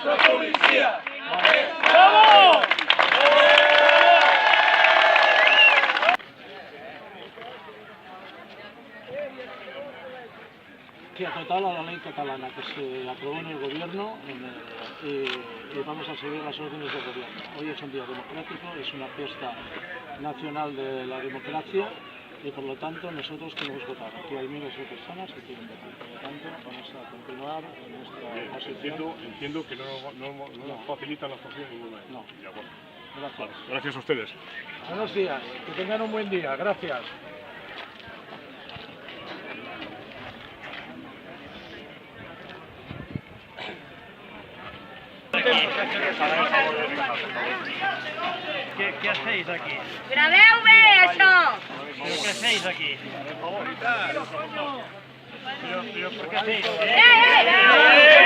nuestra policía. ¡Vamos! Que total a la ley catalana que se aprobó en el gobierno y vamos a seguir las órdenes del gobierno. Hoy es un día democrático, es una fiesta nacional de la democracia y por lo tanto nosotros queremos votar. Aquí hay miles de personas que quieren votar, por lo tanto vamos a continuar en nuestra posición. Entiendo que no nos facilitan la actuación ninguna. No. De acuerdo. Gracias. Gracias a ustedes. Buenos días, que tengan un buen día, gracias. ¿Qué hacéis aquí? Graveu-me, això! ¿Pero qué hacéis aquí? ¿Pero por qué hacéis? Eh!